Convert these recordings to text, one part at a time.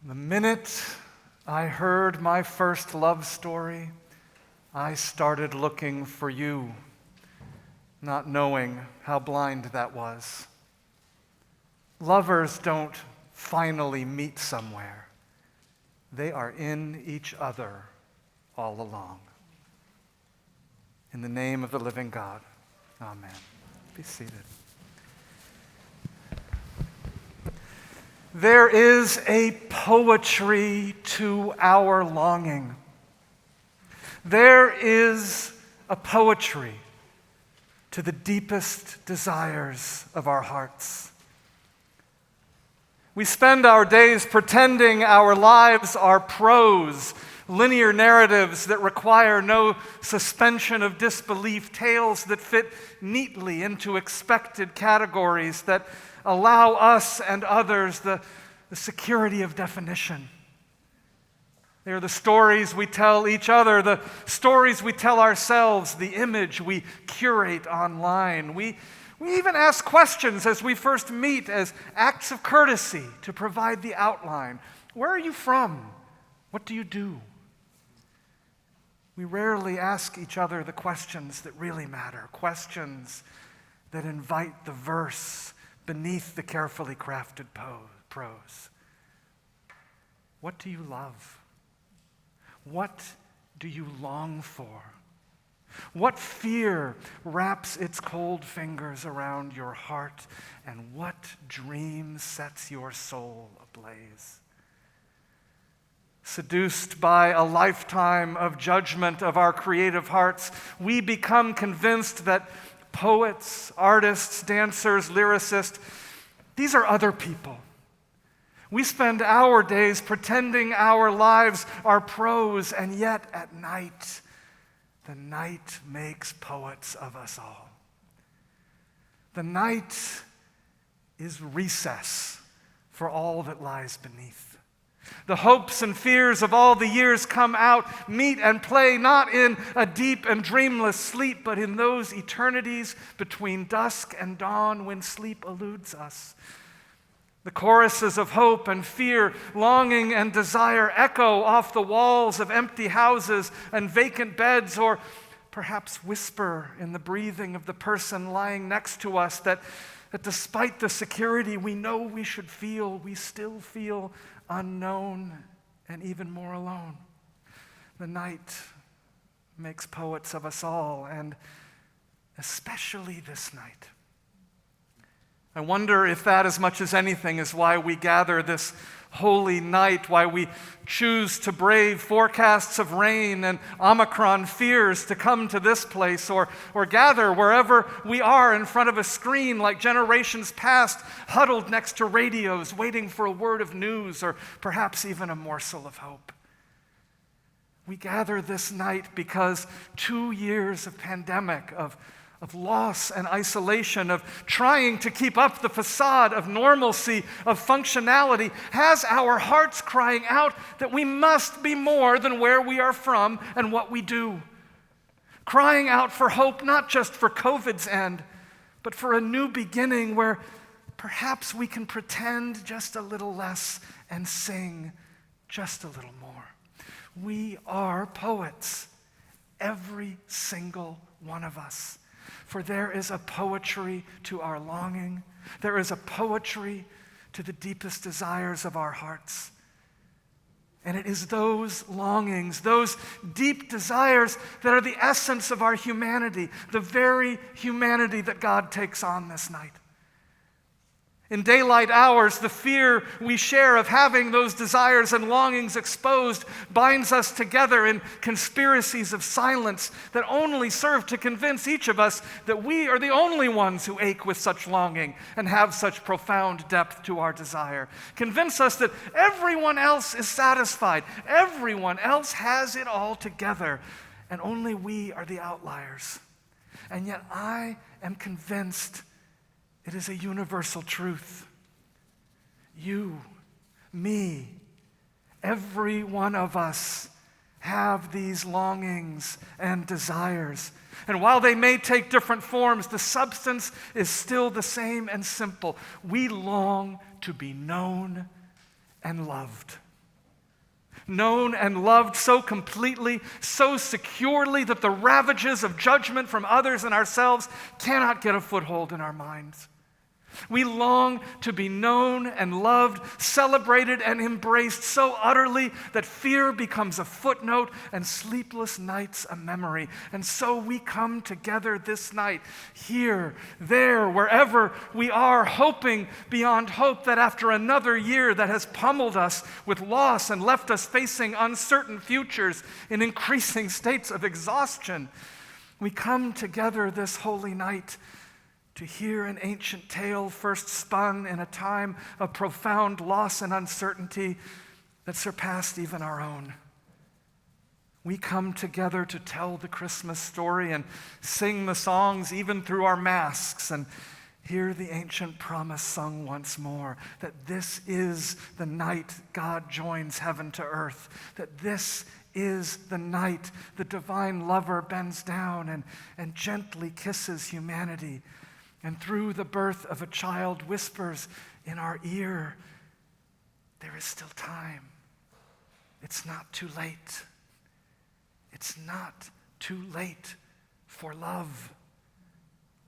The minute I heard my first love story, I started looking for you, not knowing how blind that was. Lovers don't finally meet somewhere. They are in each other all along. In the name of the living God, amen. Be seated. There is a poetry to our longing. There is a poetry to the deepest desires of our hearts. We spend our days pretending our lives are prose, linear narratives that require no suspension of disbelief, tales that fit neatly into expected categories that allow us and others the security of definition. They are the stories we tell each other, the stories we tell ourselves, the image we curate online. We even ask questions as we first meet as acts of courtesy to provide the outline. Where are you from? What do you do? We rarely ask each other the questions that really matter, questions that invite the verse beneath the carefully crafted prose. What do you love? What do you long for? What fear wraps its cold fingers around your heart, and what dream sets your soul ablaze? Seduced by a lifetime of judgment of our creative hearts, we become convinced that poets, artists, dancers, lyricists, these are other people. We spend our days pretending our lives are prose, and yet at night, the night makes poets of us all. The night is recess for all that lies beneath. The hopes and fears of all the years come out, meet and play, not in a deep and dreamless sleep, but in those eternities between dusk and dawn when sleep eludes us. The choruses of hope and fear, longing and desire echo off the walls of empty houses and vacant beds, or perhaps whisper in the breathing of the person lying next to us that despite the security we know we should feel, we still feel unknown and even more alone. The night makes poets of us all, and especially this night. I wonder if that, as much as anything, is why we gather this holy night, why we choose to brave forecasts of rain and Omicron fears to come to this place, or gather wherever we are in front of a screen like generations past, huddled next to radios, waiting for a word of news or perhaps even a morsel of hope. We gather this night because 2 years of pandemic, of loss and isolation, of trying to keep up the facade of normalcy, of functionality, has our hearts crying out that we must be more than where we are from and what we do. Crying out for hope, not just for COVID's end, but for a new beginning where perhaps we can pretend just a little less and sing just a little more. We are poets, every single one of us. For there is a poetry to our longing. There is a poetry to the deepest desires of our hearts. And it is those longings, those deep desires that are the essence of our humanity, the very humanity that God takes on this night. In daylight hours, the fear we share of having those desires and longings exposed binds us together in conspiracies of silence that only serve to convince each of us that we are the only ones who ache with such longing and have such profound depth to our desire. Convince us that everyone else is satisfied, everyone else has it all together, and only we are the outliers. And yet I am convinced it is a universal truth. You, me, every one of us have these longings and desires. And while they may take different forms, the substance is still the same and simple. We long to be known and loved. known and loved so completely, so securely that the ravages of judgment from others and ourselves cannot get a foothold in our minds. We long to be known and loved, celebrated and embraced so utterly that fear becomes a footnote and sleepless nights a memory. And so we come together this night, here, there, wherever we are, hoping beyond hope that after another year that has pummeled us with loss and left us facing uncertain futures in increasing states of exhaustion, we come together this holy night to hear an ancient tale first spun in a time of profound loss and uncertainty that surpassed even our own. We come together to tell the Christmas story and sing the songs even through our masks and hear the ancient promise sung once more, that this is the night God joins heaven to earth, that this is the night the divine lover bends down and gently kisses humanity, and through the birth of a child whispers in our ear, there is still time. It's not too late. It's not too late for love,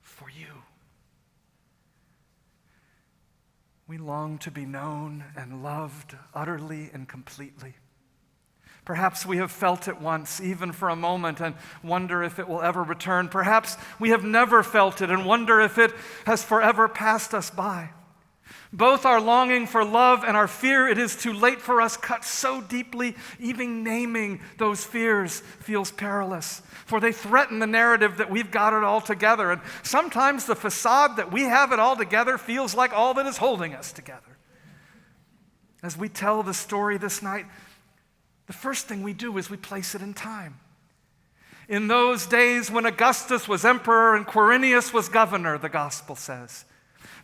for you. We long to be known and loved utterly and completely. Perhaps we have felt it once, even for a moment, and wonder if it will ever return. Perhaps we have never felt it and wonder if it has forever passed us by. Both our longing for love and our fear it is too late for us cut so deeply, even naming those fears feels perilous, for they threaten the narrative that we've got it all together. And sometimes the facade that we have it all together feels like all that is holding us together. As we tell the story this night, the first thing we do is we place it in time. In those days when Augustus was emperor and Quirinius was governor, the gospel says,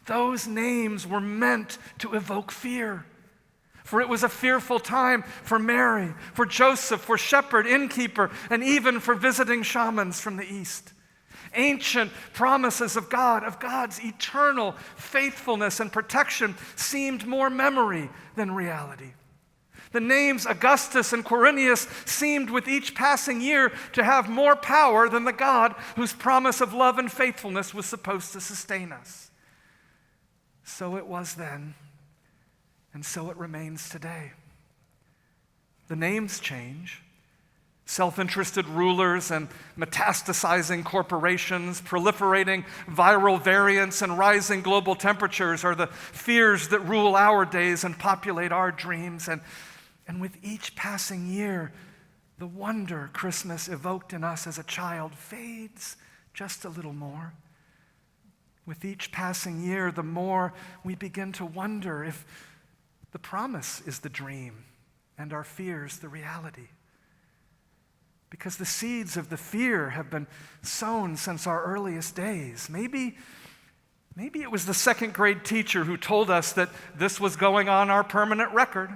those names were meant to evoke fear. For it was a fearful time for Mary, for Joseph, for shepherd, innkeeper, and even for visiting shamans from the east. Ancient promises of God, of God's eternal faithfulness and protection, seemed more memory than reality. The names Augustus and Quirinius seemed with each passing year to have more power than the God whose promise of love and faithfulness was supposed to sustain us. So it was then, and so it remains today. The names change. Self-interested rulers and metastasizing corporations, proliferating viral variants and rising global temperatures are the fears that rule our days and populate our dreams. And with each passing year, the wonder Christmas evoked in us as a child fades just a little more. With each passing year, the more we begin to wonder if the promise is the dream and our fears the reality. Because the seeds of the fear have been sown since our earliest days. Maybe it was the second grade teacher who told us that this was going on our permanent record.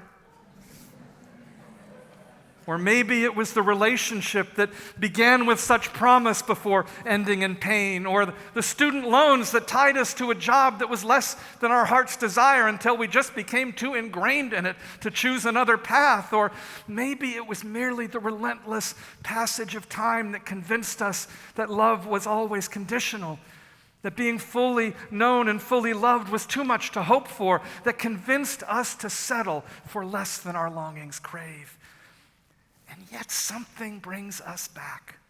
Or maybe it was the relationship that began with such promise before ending in pain, or the student loans that tied us to a job that was less than our heart's desire until we just became too ingrained in it to choose another path. Or maybe it was merely the relentless passage of time that convinced us that love was always conditional, that being fully known and fully loved was too much to hope for, that convinced us to settle for less than our longings crave. And yet something brings us back.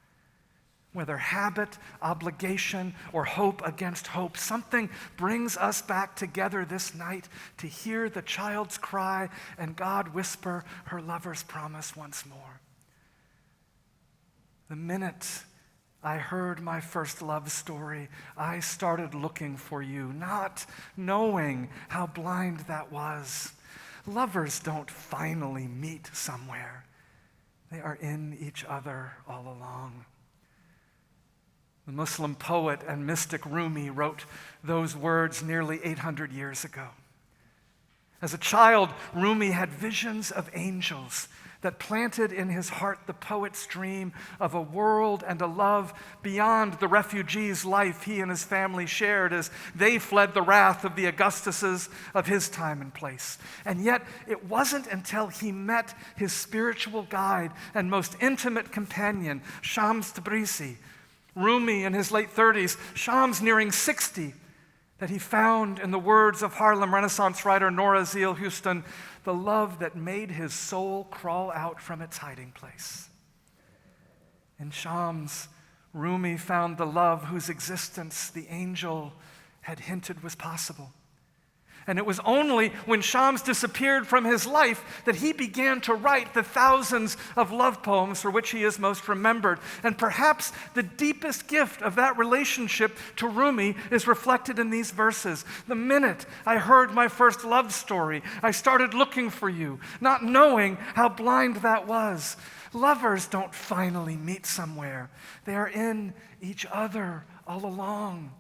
Whether habit, obligation, or hope against hope, something brings us back together this night to hear the child's cry and God whisper her lover's promise once more. The minute I heard my first love story, I started looking for you, not knowing how blind that was. Lovers don't finally meet somewhere. They are in each other all along. The Muslim poet and mystic Rumi wrote those words nearly 800 years ago. As a child, Rumi had visions of angels that planted in his heart the poet's dream of a world and a love beyond the refugee's life he and his family shared as they fled the wrath of the Augustuses of his time and place. And yet, it wasn't until he met his spiritual guide and most intimate companion, Shams Tabrizi, Rumi in his late 30s, Shams nearing 60, that he found, in the words of Harlem Renaissance writer Nora Zeal Houston, the love that made his soul crawl out from its hiding place. In Shams, Rumi found the love whose existence the angel had hinted was possible. And it was only when Shams disappeared from his life that he began to write the thousands of love poems for which he is most remembered. And perhaps the deepest gift of that relationship to Rumi is reflected in these verses. The minute I heard my first love story, I started looking for you, not knowing how blind that was. Lovers don't finally meet somewhere. They are in each other all along.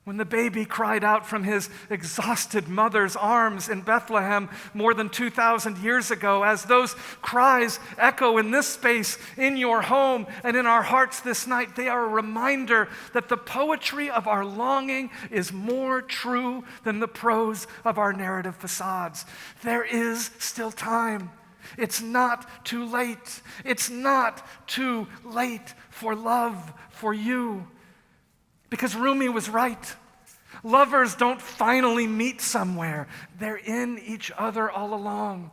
When the baby cried out from his exhausted mother's arms in Bethlehem more than 2,000 years ago, as those cries echo in this space, in your home, and in our hearts this night, they are a reminder that the poetry of our longing is more true than the prose of our narrative facades. There is still time. It's not too late. It's not too late for love, for you. Because Rumi was right. Lovers don't finally meet somewhere. They're in each other all along.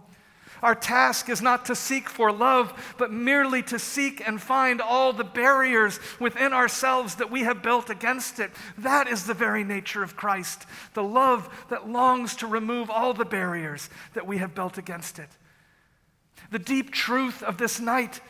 Our task is not to seek for love, but merely to seek and find all the barriers within ourselves that we have built against it. That is the very nature of Christ, the love that longs to remove all the barriers that we have built against it. The deep truth of this night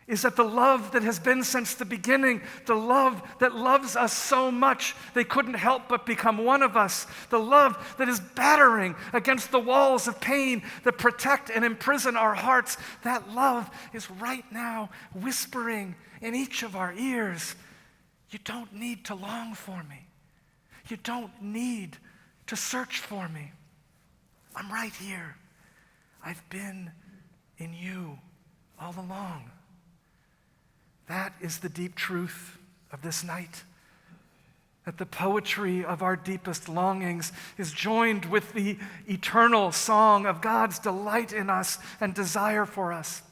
is that the love that has been since the beginning, the love that loves us so much they couldn't help but become one of us, the love that is battering against the walls of pain that protect and imprison our hearts, that love is right now whispering in each of our ears, you don't need to long for me. You don't need to search for me. I'm right here. I've been in you all along. That is the deep truth of this night. That the poetry of our deepest longings is joined with the eternal song of God's delight in us and desire for us.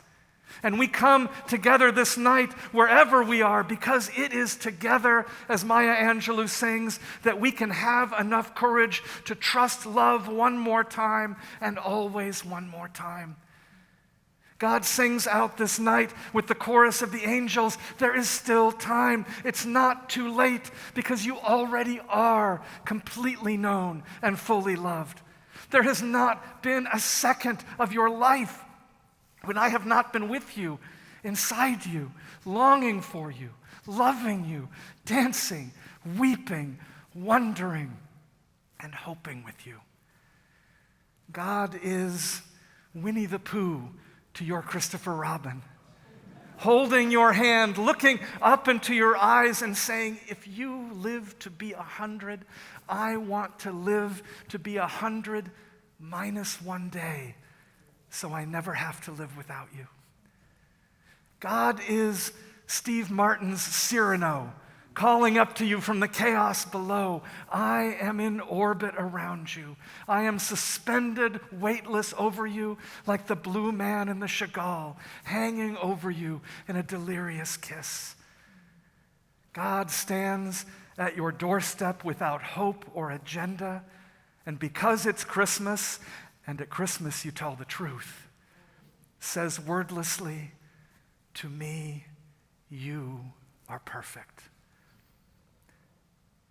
And we come together this night wherever we are because it is together, as Maya Angelou sings, that we can have enough courage to trust love one more time and always one more time. God sings out this night with the chorus of the angels, there is still time. It's not too late because you already are completely known and fully loved. There has not been a second of your life when I have not been with you, inside you, longing for you, loving you, dancing, weeping, wondering, and hoping with you. God is Winnie the Pooh to your Christopher Robin, holding your hand, looking up into your eyes and saying, if you live to be 100, I want to live to be 100 minus one day, so I never have to live without you. God is Steve Martin's Cyrano, calling up to you from the chaos below. I am in orbit around you. I am suspended, weightless over you, like the blue man in the Chagall, hanging over you in a delirious kiss. God stands at your doorstep without hope or agenda, and because it's Christmas, and at Christmas you tell the truth, says wordlessly, to me, you are perfect.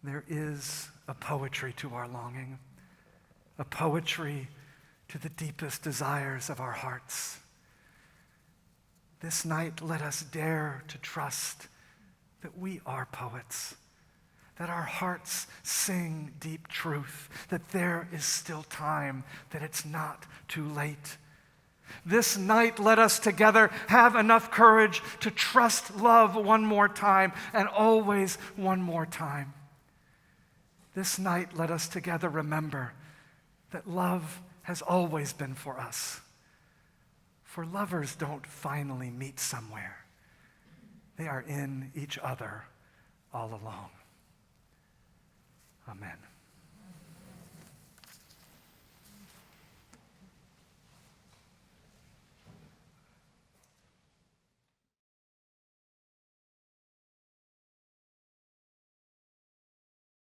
There is a poetry to our longing, a poetry to the deepest desires of our hearts. This night, let us dare to trust that we are poets, that our hearts sing deep truth, that there is still time, that it's not too late. This night, let us together have enough courage to trust love one more time and always one more time. This night, let us together remember that love has always been for us For lovers don't finally meet somewhere. They are in each other all along. Amen.